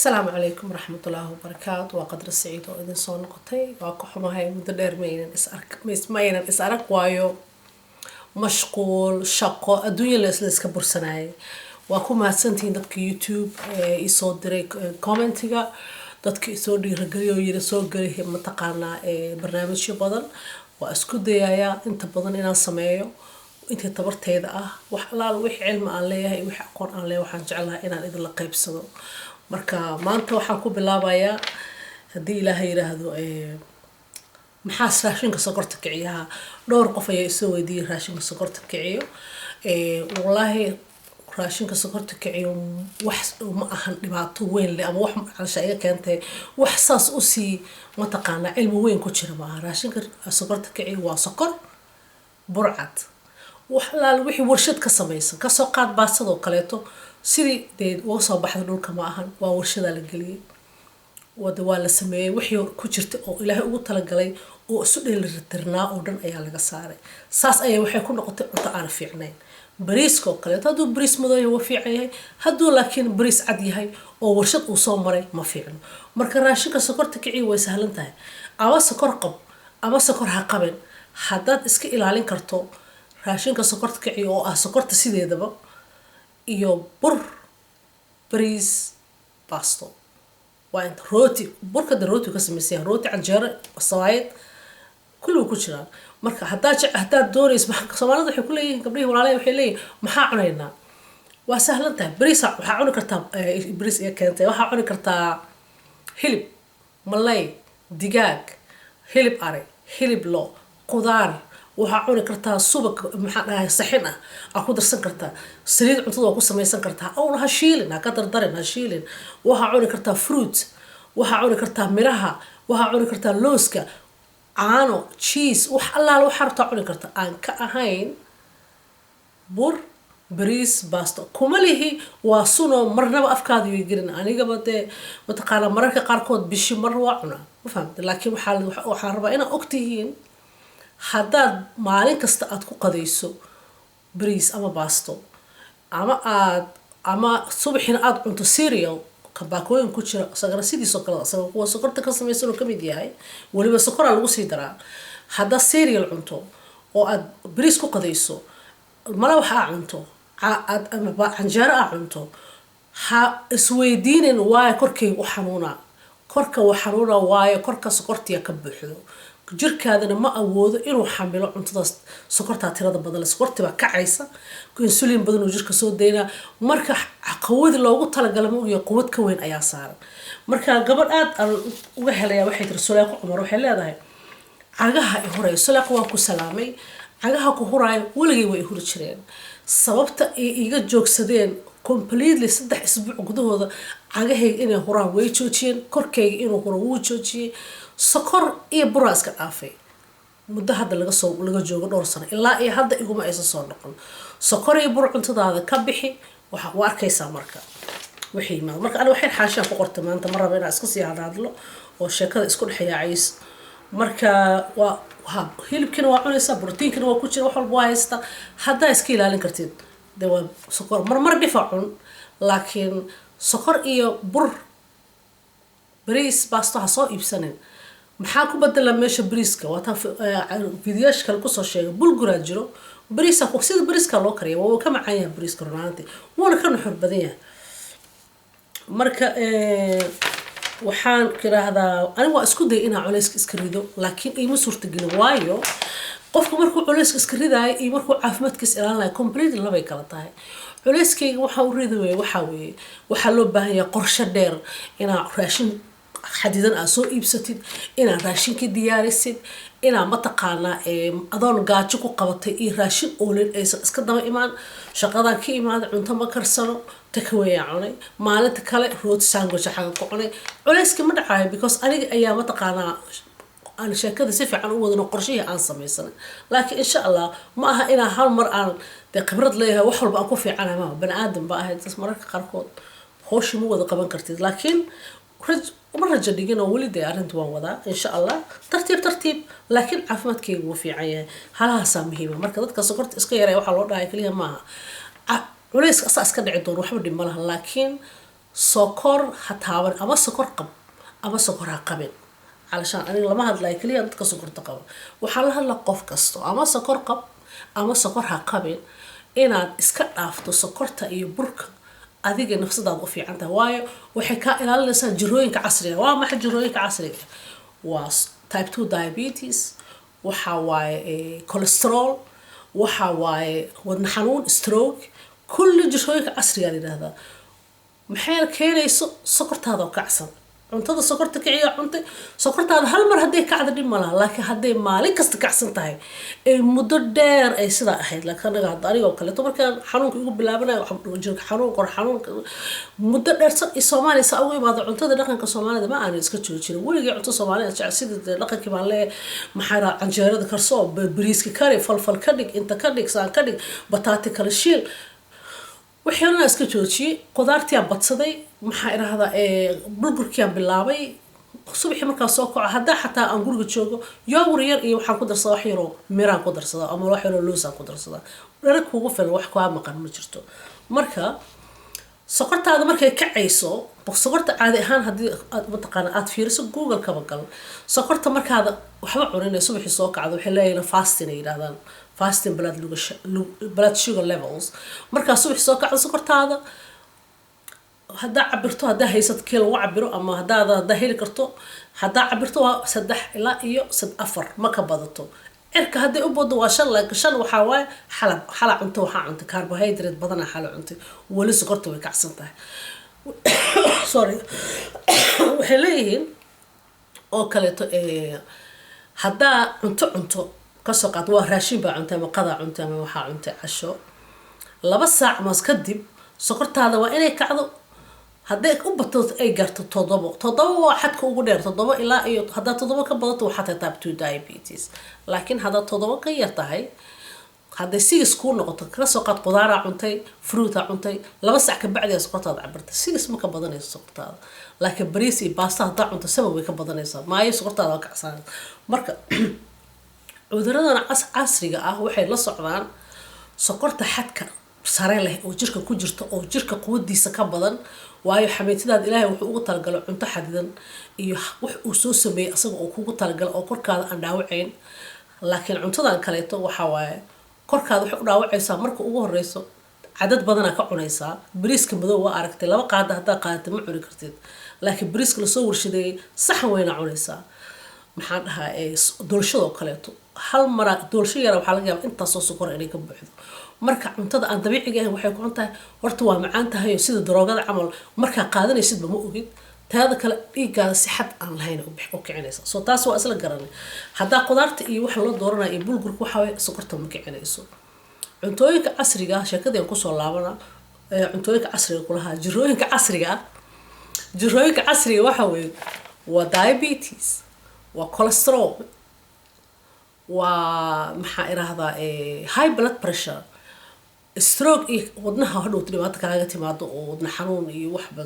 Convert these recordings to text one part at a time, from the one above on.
السلام عليكم ورحمة الله وبركاته وقدر السعيد وإذن صون نقطي وأكحما هاي مدلر ماينا إسأرك وايو مشغول شقو الدنيا اللي كبرسناي وأكو ما سنتين دتك يوتيوب يصور دريك كومنتيجا دتك يصور دي رجليو يرسول جريه متقارنا برنامج شو بدل وأسكت ديايا أنت بدل إنا سمايو أنت تبرت هذا وحلال وح علم عليه وح أقول عليه وحنجعلها إنا إذا لقيب صدو marka maanta waxaan ku bilaabayaa hadii ilaahay yiraahdo maxaa raashinka sokorta kiciyaha dhowr qof ayaa soo weydiiyay raashinka sokorta kiciyo wallahi raashinka sokorta kiciyo wax ma ahan dhibaato weyn leh ama wax calashayga keentay wax saas u sii mataqaana cilmi weyn ku jira ma raashinka sokorta kiciyo waa sokor burcad waxlaal wixii warshad ka samaysan ka soo qaad baasadoo kaleeto sidii deed oo soo baxda dhulka ma ahan waa warshada la galiyay waa la sameeyay wixii ku jirta oo ilaahay ugu talagalay oo isu dheelitirnaa oo dhan ayaa laga saaray saas ayay waxay ku noqotay cunto aan fiicnayn bariiska oo kale haduu bariis madow yahay waa fiican yahay haduu laakiin bariis cad yahay oo warshad uu soo maray ma fiicno marka raashinka sokorta kiciyo way sahlan tahay ama sokor qab ama sokor ha qaban haddaad iska ilaalin karto raashinka sokorta kiciyo oo ah sokorta sideedaba iyo bur bariis basto waa inta rooti burka rooti ka sameeyay rooti canjeero sawaayad kullu ku jira marka haddaad doonayso Soomaalida waxay ku leeyihiin gabdhaha walaalay waxay leeyihiin maxaa cunaynaa waa sahlan tahay bariis waxa cuni kartaa bariis iyo keentay waxa cuni kartaa hilib malay digaag hilib ari hilib lo qudaar waxa cuni kartaa subag maxaa dhahay saxin ah ku darsan kartaa saliid cuntada ku samaysan kartaa oo ha shiilin ka dardarin ha shiilin waxa cuni kartaa fruit waxa cuni kartaa miraha waxa cuni kartaa looska caano cheese wax allaal waxa rabtaa cuni kartaa aan ka ahayn bur bariis basto kumalihi waa suno marnaba afkaadu way gelin aniga bade mataqaana mararka qaarkood bishi mar waa cuna ma fahamta laakiin waxa rabaa inaa ogtihiin haddaad maalin kasta aad ku qadayso bariis ama basto ama subaxina aad cunto cereal kabaakooyin ku jira sagara sidiisoo kale asaga kuwa sokorta ka samaysan oo kamid yahay waliba sokora lagu sii daraa hadda cereal cunto oo aad bariis ku qadayso mala waxa cunto aad ama canjeero cunto ha isweydiinin waay korkay u xanuuna korka wax xanuuna waay korka sokortiya ka buuxdo jirkaadana ma awoodo inuu xamilo cuntadaas sokorta tirada badan sokorta ba kacaysa insulin badan oo jirka soo deena marka qawadi loogu talagalay ma iyo quwad ka weyn ayaa saaran marka gabadh aad uga helaya waxay tir Suleeqo Cumar waxay leedahay cagaha ay horay Suleeqo waa ku salaamay cagaha ku horay waligii way huri jireen sababta ay iga joogsadeen completely 3 isbuuc gudahooda cagahayga inay horaan way joojiyeen korkayga inuu horo wuu joojiyay sokor iyo bur iska dhaafay muddo hadda laga joogo dhowr sano ilaa iyo hadda iguma aysan soo noqon sokor iyo bur cuntadaada ka bixi waxa u arkaysaa marka wixii marka ana waxay xaashaan ku qortay maanta mar raba inaan iska sii hadlo oo sheekada isku dhaxayaays marka waa hilibkina waa cunaysaa borotiinkina waa ku jira wax walba waa haysta hadda iska ilaalin kartid waa sokor mar dhifacun laakiin sokor iyo bur bariis basto ha soo iibsanin maxaa ku bedela meesha bariiska waa taa fiidiyash kale ku soo sheegay bulgura jiro bariiska ku sida bariiska loo kariyo waa ka macaan yahay bariiska runaantii wala ka nuxur badan yahay marka waxaan kiraahdaa aniga waa isku day inaan culayska iska rido laakiin ima suurtagelin waayo qofku markuu culayska iska ridayo iyo markuu caafimaadkiisa ilaalinayo completely labay kala tahay culayskayga waxa uu ridayo waxa loo baahan yahay qorshe dheer inaa raashin xadidan aad soo iibsatid inaa raashinka diyaarisid inaa mataqaana adoon gaajo ku qabatay iyo raashin oolin aysan iska daba imaan shaqadan ka imaada cunto ma karsano takeaway cunay maalinta kale rooti sandwich xaga ku cunay culayska ma dhacayo because aniga ayaa mataqaana aan sheekada si fiican u wadano qorshihii aan samaysanay laakiin insha Allah ma aha inaa hal mar aan khibrad leeyahay wax walba aan ku fiicanahay ma bani aadam ba ahayd mararka qaarkood hooshi ma wada qaban kartid laakiin مرة جدينا ولدي أرنت وان إن شاء الله ترتيب لكن عفمت كي وفي عيا هلا سامهيمة مركز كسكرت إسكيرة وحلو راي كلها معها وليس أساس كده عدور وحمد مالها لكن sokor ha taaban ama sokor qab ama sokor ha qabin علشان أنا لما هاد لايك لي أنت كسكر تقبل وحالها لا قف كستو أما سكر قب أما سكرها قبل إن إسكت أفتو سكرتها إيه برك أذيك نفس ده ضفي عندها واي وحكاء إلى لسه جروين كعصرية وما حد جروين كعصرية واس تايب 2 دايابيتيس وحواي كوليسترول وحواي ودن حنون ستروك كل جروين كعصرية لهذا محيل كيني سكرت هذا كعسل cuntada sokorta kiciya cuntay sokortaada hal mar haday ka cadin malaha laakiin haday maalin kasta kacsan tahay ee muddo dheer ay sida ahayd laakiin anaga aniga oo kale to markaan xanuunka igu bilaabanayo waxa jirka xanuun muddo dheer Soomaaliya saa ugu imaado cuntada dhaqanka Soomaalida ma aan iska joojin weligii cunto Soomaaliya jecel sida dhaqanka baan leeyahay maxaa canjeerada karso bariiska kari falfal ka dhig inta ka dhig saan ka dhig bataati kala shiil وحنا اسكت شيء قدرتي أبتصدي محا هذا بربركيان باللابي صبح مركز سوق هذا حتى أنقول جوجو يوم ريال وحنا قدر صاحيرو ميران قدر صدا أما واحد لوسا قدر صدا رك هو فل وحكوا عم قن مجرته مركا سقرت هذا مركا كعيسو بسقرت عادي هان هذه بتقنات فيرس جوجل كبقل سقرت مركا هذا وحنا عرينا صبح سوق هذا وحلاقينا فاستين هذا fasting blood sugar levels marka subax soo kacdo sokortaada hada cabirto hada haysad kilo waa cabiro ama hada heli karto hada cabirto waa 3 ilaa iyo 4 ma ka badato cirka hada u bodo waa shan laakiin shan waxa waay xalab cunto waxa cunto carbohydrate badan xalab cunto wali sokorta way kacsan tahay sorry waxay leeyihiin oo kale to hada cunto كسقط وهراشين بعونته مقطع عنته ما وحى عنته عشو لبس ساعة مسكدب سكرت هذا وإني كعدو هديك أبطل أي جرت تضبط واحد كوجودير تضبط إلى أي هذا تضبط كبضت وحتى تاب 2 diabetes لكن هذا تضبط غيرته هذا سيس كون نقطة كسقط قدارة عنته فروت عنته لبس ساعة بعد سقط هذا عبرت سيس ما كبضني سقط هذا لكن بريسي باستا ضع عنته سبب كبضني صار ما يسقط هذا كعسان مركب cuduradan casriga ah waxay la socdaan sokorta xadka sare leh oo jirka ku jirto oo jirka quwadiisa ka badan waayo xameetidaad Ilaahay wuxuu ugu talagalo cunto xadidan iyo wax uu soo sameeyay asaga oo kugu talagalo oo korkaada aan dhaawacayn laakiin cuntadan kaleeto waxa waaye korkaada wuxuu dhaawacaysaa marka ugu horeyso cadad badan ka cunaysaa bariiska madow waa aragtay laba qaada hadaa qaadato ma cuni kartid laakiin bariiska la soo warshadeeyay saxan weyna cunaysaa maxaan dhahaa doolshada kaleeto hal mara doolsho yar waxa laga yaabaa inta soo sokor inay ka buuxdo marka cuntada aan dabiiciga ahayn waxay ku cuntahay horta waa macaan tahay sida daroogada camal marka qaadanaysid ma ogid taada kale dhiigaaga si xad aan lahayn u kicinaysa soo taas waa isla garanay hadaa qudaarta iyo wax la dooranayo iyo bulgurka waxa way sokorta ma kicinayso cuntooyinka casriga ah sheekadeen ku soo laabana cuntooyinka casriga kulaha jirooyinka casriga waxa way waa diabetes waa cholesterol ومحا إرهضا high blood pressure stroke إيه ودنها هدو تلمات كاغا تيمادو ودن حنون إيه وحبا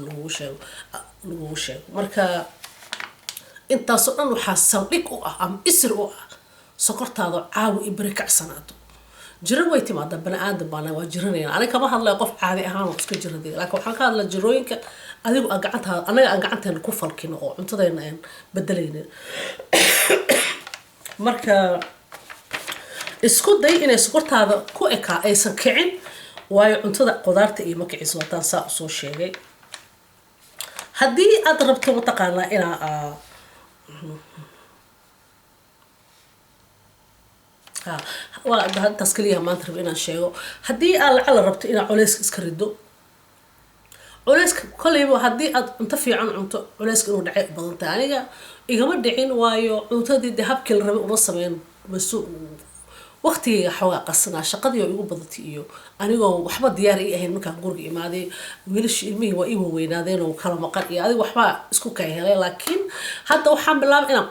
لغو شيء مركا انتا سؤال وحاسا ليك أم إسر سكرت هذا عاو إبريك عساناتو جرن وي تيمادا بنا آدم بانا واجرنين أنا كما هاد لا يقف عادي أهان واسكا جرن دي لكن وحان كاد لجروينك أديو أقعنتها أنا أقعنتها نكوفال كينو أو انتظرين أين بدلين marka isku day inay sokortaada ku eka aysan kicin waayo cuntada qudaarta iyo makiis wataan saa soo sheegay hadii aad rabto mataqaana ina waa taskaliya maanta rab inaan sheego hadii aad lacala rabto ina culays iska rido culayska koleyba hadii aad cunto fiican cunto culayska inuu dhacay badan tahay aniga igama dhicin waayo cuntadii habkii la rabay uma sameyn waqtiga xoogaa qasnaa shaqadii oo igu badatay iyo anigoo waxba diyaar ay ahayn markaan guriga imaaday wiilish ilmihii waa ii weynaadeen oo kala maqan iyo adiga waxba isku kay helay laakiin hadda waxaan bilaabay inaan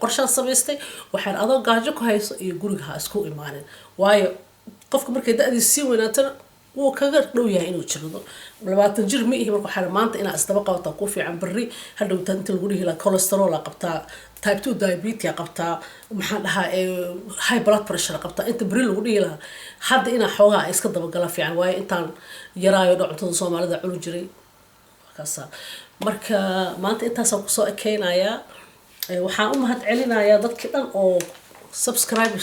qorshe samaystay waxaan adoo gaajo ku hayso iyo guriga ha isku imaanin waayo qofka markay da'diisa sii weynaatana wuu kaga dhow yahay inuu jirado 20 jir ma ihi marka waxa maanta ina isdaba qabta ku fiican bari hadhowta inta lagu dhihi la cholesterol qabta type 2 diabetes qabta maxaan dhahaa high blood pressure qabta inta bari lagu dhihi lahaa hadda ina xoogaa iska daba gala fiican waayo intaan yaraayo cuntada Soomaalida cunu jiray kasa marka maanta intaas aan kusoo ekeynayaa waxaan u mahad celinayaa dadkii dhan oo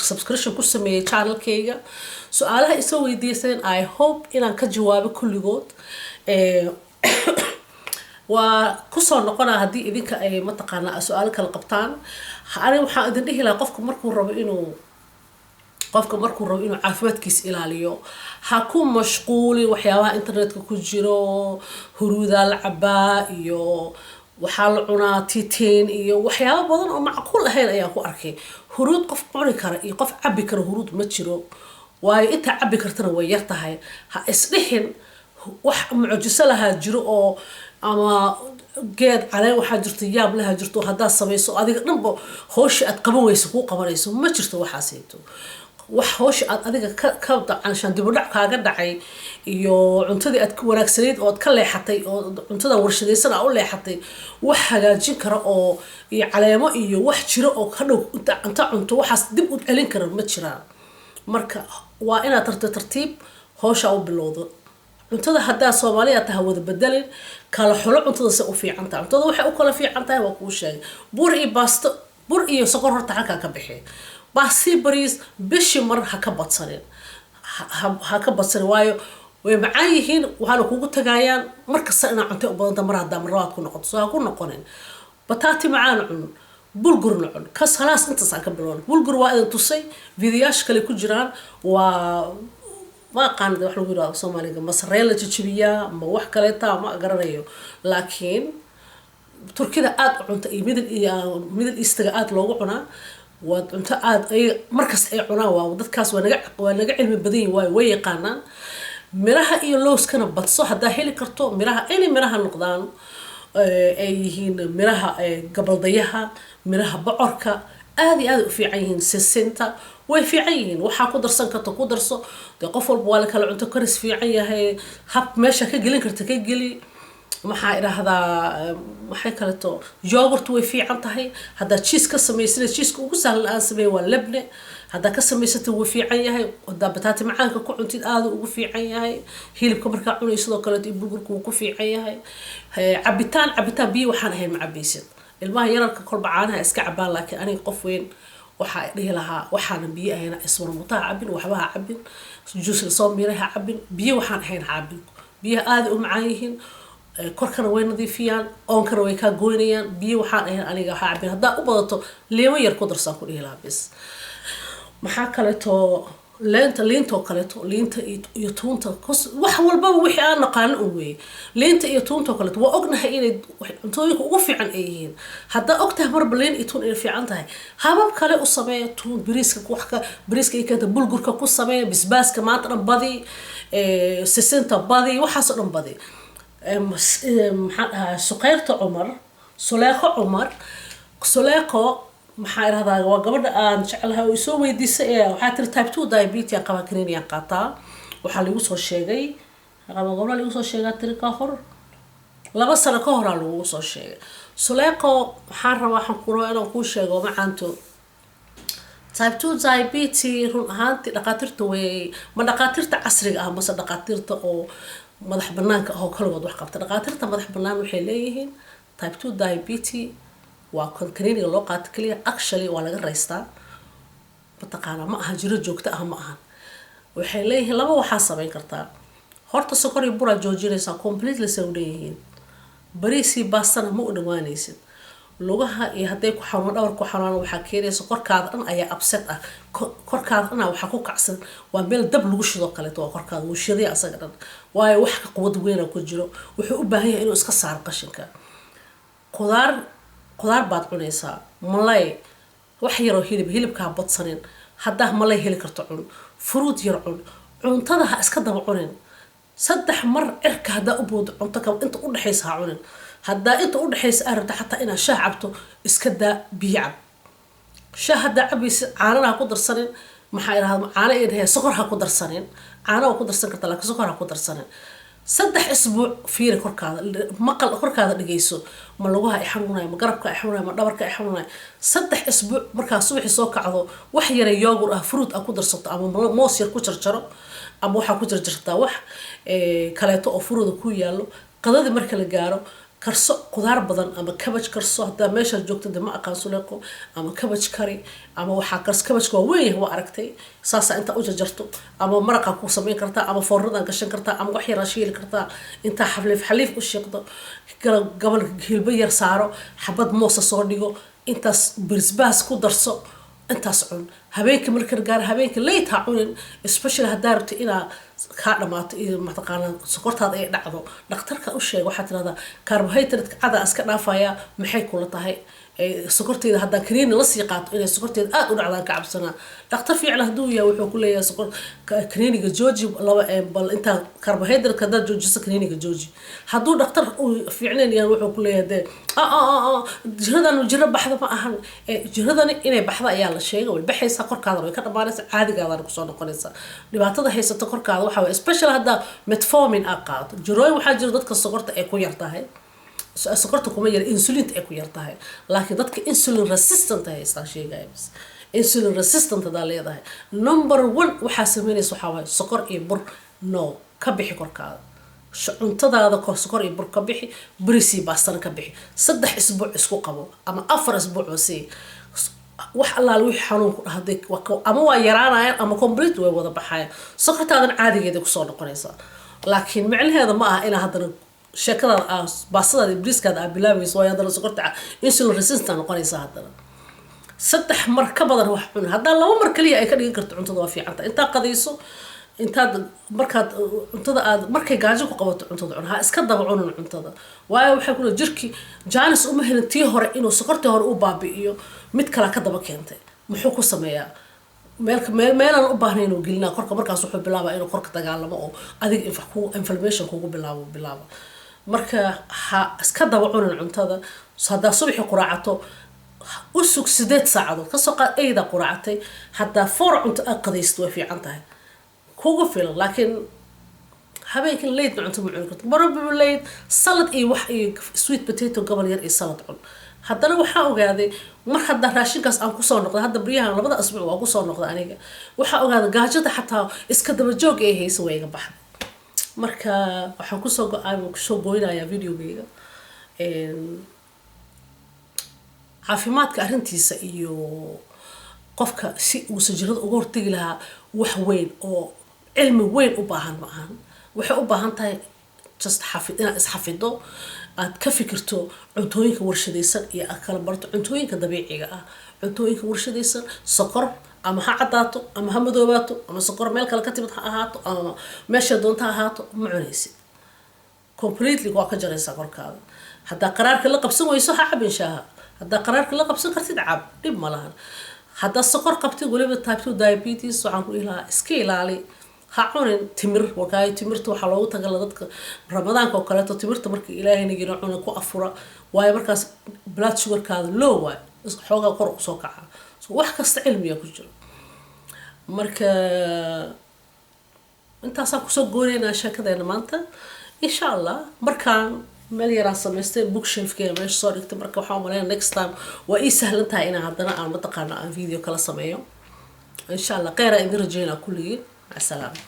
subscription ku sameeyay channelkayga su'aalaha isoo weydiiseen I hope inaan ka jawaabo kulligood waa kusoo noqonaa haddii idinka ay mataqaanaa su'aalo kala qabtaan aniga waxaan idin dhihi lahaa qofka markuu rabo inuu caafimaadkiisa ilaaliyo ha ku mashquulin waxyaabaha internetka ku jiro huruuda la cabaa iyo waxaa la cunaa titiin iyo waxyaabo badan oo macquul ahayn ayaa ku arkay huruud qof cuni kara iyo qof cabi kara huruud ma jiro waayo inta cabi kartana way yar tahay ha isdhixin wax mucjiso lahaa jiro oo ama geed caleen waxaa jirto yaab lahaa jirto haddaad samayso adiga dhanba hooshi aad qaban weyso kuu qabanayso ma jirto waxaasayto wax hooshi aad adiga ka dacanshaan dibudhac kaaga dhacay iyo cuntadii aad wanaagsanayd oo aad ka leexatay oo cuntada warshadaysan aa u leexatay wax hagaajin kara oo iyo caleemo iyo wax jiro oo ka dhow inta cunto waxaas dib u celin kara ma jiraan marka waa inaad tartiib hoosha u bilowdo cuntada haddaa Soomaaliya tahay wada bedelin kala xulo cuntada si u fiican tahay cuntada waxa u kala fiican tahay waa kuu sheegay bur iyo baasto bur iyo sokor horta halka ka bixi baasi bariis bishi mar ha ka badsanin waayo way macaan yihiin waxaana kugu tagayaan markasta inaa cunto u badanta mar haddaa marlabaad ku noqoto soo ha ku noqonin bataati macaan cun bulgur cun kas khalaas intaas aan ka bilowno bulgur waa idin tusay fiidiyoyaasha kale ku jiraan waa ما قاند wax lagu yiraahdo Soomaaliga masareel la jijibiya ma wax kale taa ma garanayo laakiin Turkida aad u cunta middle eastiga aad loogu cunaa waa cunto aad ay markas ay cunaan waa dadkaas waa naga cilmi badan way yaqaanaan miraha iyo looskana badso hadaa heli karto miraha noqdaan ay yihiin miraha gabaldayaha miraha bocorka aad u fiican yihiin sisinta way fiican yihiin waxa ku darsan karto ku darso qof walba waa la kala cunto karis fiican yahay hab meesha ka gelin karto ka geli maxaa iraahdaa waxay kale to yogurt way fiican tahay hada cheese ka sameysay cheese ugu sahlan aan sameey waa labne hada ka sameysatay way fiican yahay hada bataati macaanka ku cuntid aad ugu fiican yahay hilibka marka cunayso sidoo kale bulgurku ku fiican yahay cabitaan biyo waxaan ahayn macabiisid ilmaha yararka kolba caanaha iska cabaan laakiin aniga qof weyn waxa dhihi lahaa waxaan biyo ahayna ismar mutaa cabin waxba cabin juice soo miiraha cabin biyo waxaan ahayn cabin biyo aad u macaan yihiin korkana way nadiifiyaan oonkana way ka gooynayaan biyo waxaan ahayn aniga waxa cabin hadaa u badato leemo yar ku darsan ku dhihi lahaa bis maxaa kale to liinta iyo tuunta wax walba wixii aan naqaan u weey liinta iyo tuunta kale waa ognahay inay cuntooyinka ugu fiican ay yihiin hadda ogtahay marba liin iyo tuun ay fiican tahay habab kale u sameeyo tuun bariiska ay keenta bulgurka ku sameeyo bisbaaska maanta dhan badi sisinta badi waxaas oo dhan badi maxaa suqeyrta Suleeko maxaa iraahdaa waa gabadha aan jecelahay oo soo weydiisay waxa tir type 2 diabetes qaba kaniiniya qaataa waxa lagu soo sheegay gabadha lagu soo sheegay tirka hor 2 sano ka hor lagu soo sheegay Suleeko waxaan rabaa waxaan ku roo inaan ku sheego macaanto type 2 diabetes run ahaantii dhaqaatiirta way ma dhaqaatiirta casriga ah mase dhaqaatiirta oo madax banaanka ah oo kala wad wax qabta dhaqaatiirta madax banaan waxay leeyihiin type 2 diabetes waa kaniiniga loo qaato kaliya actually waa laga raystaa mataqaana ma aha jiro joogto ah ma aha waxay leeyihiin laba waxa sameyn kartaa horta sokor iyo bur joojinaysa completely sawdeeyeen bariisi baastana ma u dhawaanaysid lugaha iyo haday ku xanuun dhawr ku xanuun waxa keenaysa korkaada dhan ayaa upset ah korkaada dhan waxa ku kacsan waa meel dab lagu shido kale to korkaada uu shiday asaga dhan waayo wax ka quwad weyn ku jiro wuxuu u baahan yahay inuu iska saaro qashinka qudaar baad cunaysaa malay wax yar oo hilibka badsanin hadaa malay heli karto cun fruit yar cuntada ha iska daba cunin saddex mar cirka hadaa u bood cunto ka inta u dhaxaysa ha cunin hadaa inta u dhaxaysa arabta xataa ina shaah cabto iska daa biyo cab shaah hadaa cabis caanaha ku darsanin maxaa iraahdo caana ee sokor ha ku darsanin caana ku darsan kartaa laakiin sokor ha ku darsanin saddex isbuuc fiir korkaada dhigayso ma lugaha ay xanuunay ma garabka ay xanuunay ma dhabarka ay xanuunay saddex isbuuc markaa subaxii soo kacdo wax yar yogurt ah fruit ah ku darsato ama moos yar ku jarjaro ama waxa ku jarjartaa wax kaleeto oo fruit ku yaalo qadadii marka la gaaro karso qudaar badan ama cabbage karso hadaa meesha joogto de ma aqaan suleeqo ama cabbage kari ama waxa cabbage waa weyn waa aragtay saasa inta u jarjarto ama maraqa ku sameyn kartaa ama foornadan gashan kartaa ama wax yar shiili kartaa inta xaliif u sheeqdo gabal hilba yar saaro xabad moosa soo dhigo intaas birsbaas ku darso intaas cun habeenkii marka gaar habeenkii late ha cunin especially hadaa rabto inaa kaa dhamaato iyo mataqaanaa sokortaada ay dhacdo dhakhtarka u sheeg waxaa tirahdaa carbohydrate cada iska dhaafaya maxay kula tahay sokorteeda haddaan kaniini la sii qaato inay sokorteeda aad u dhacdaan ka cabsanaa dhakhtar fiican hadduu yahay wuxuu ku leeyahay sokor kaniiniga jooji laba bal intaa carbohydrate haddaad joojiso kaniiniga jooji hadduu dhakhtar uu fiicnayn yahay wuxuu ku leeyahay dee jiradan jiro baxda ma ahan jiradani inay baxda ayaa la sheegay way baxaysaa korkaada way ka dhamaanaysaa caadigaadana kusoo noqonaysaa dhibaatada haysata korkaada waxaa way special haddaa metformin aa qaadato jirooyin waxaa jira dadka sokorta ay ku yar tahay sokorta kuma yar insulin ay ku yar tahay laakiin dadka insulin resistant ay haystaan sheegaya bas insulin resistant hadaa leedahay number 1 waxaa sameynaysa waxaa waaye sokor iyo bur no ka bixi korkaada cuntadaada kor sokor iyo bur ka bixi burisi baastana ka bixi 3 isbuuc isku qabo ama 4 isbuuc oo si wax allaal wixii xanuun ku dhahday ama waa yaraanayaan ama complete way wada baxayaan sokortaadan caadigeeda kusoo noqonaysaa laakiin macnaheeda ma aha inaa haddana sheekada baastada briskaada bilaabayso way haddana sokorta insulin resistant noqonaysaa haddana 3 mar ka badan wax cun hadaa 2 mar kaliya ay ka dhigi karto cuntada waa fiican inta qadayso intaad markaad cuntada aad markay gaajo ku qabato cuntada cun ha iska daba cunin cuntada waayo waxay ku jirki jaanis uma helin tii hore inuu sokortii hore u baabi'iyo mid kale ka daba keentay muxuu ku sameeyaa meelaan u baahnayn inuu gelinaa korka markaas wuxuu bilaabaa inuu korka dagaalamo oo adig inflammation kugu bilaabo marka ha iska daba cunin cuntada hadaa subaxii quraacato u sug 8 saacadood kasoo qaad ayda quraacatay hadaa 4 cunto aad qadaysto way fiican tahay kugu filan laakiin habeenkii late cunto ma cuni karto probably late salad iyo wax iyo sweet potato gabal yar iyo salad cun haddana waxaa ogaaday mar haddaa raashinkaas aan kusoo noqday hadda baryahan 2 asbuuc waa kusoo noqday aniga waxaa ogaaday gaajada xataa iska daba joog ay hayso way iga baxday marka waxaan kusoo gooynayaa videogayga caafimaadka arrintiisa iyo qofka si uu sajirada uga hortagi lahaa wax weyn oo cilmi weyn u baahan ma ahan waxay u baahan tahay just inaad isxafido aad ka fikirto cuntooyinka warshadaysan iyo aad kala barto cuntooyinka dabiiciga ah cuntooyinka warshadaysan sokor ama ha cadaato ama ha madoobaato ama sokor meel kale ka timid ha ahaato ama meesha doonta ha ahaato ma cunaysid completely waa ka jaraysaa korkaada haddaa qaraarka la qabsan wayso ha cabin shaaha haddaa qaraarka la qabsan kartid cab dhib ma lahan haddaa sokor qabtid waliba type 2 diabetes waxaan ku ilaha iska ilaali ha cunin timir wakaayo timirta waxaa loogu tagala dadka ramadaanka oo kaleeto timirta marka ilaahay nagina cuna ku afura waayo markaas blood sugarkaada low waay xoogaa kor usoo kaca wax kasta cilmiya ku jiro marka intaasaan kusoo goonaynaa sheekadeena maanta insha allah markaan meel yaraan samaystay bookshelfkeeda meesha soo dhigtay marka waxaan umaleynaa next time waa ii sahlan tahay inaan haddana aan mataqaana aan video kala sameeyo insha allah kheyra idin rajeynaa kulligiin مع السلامة.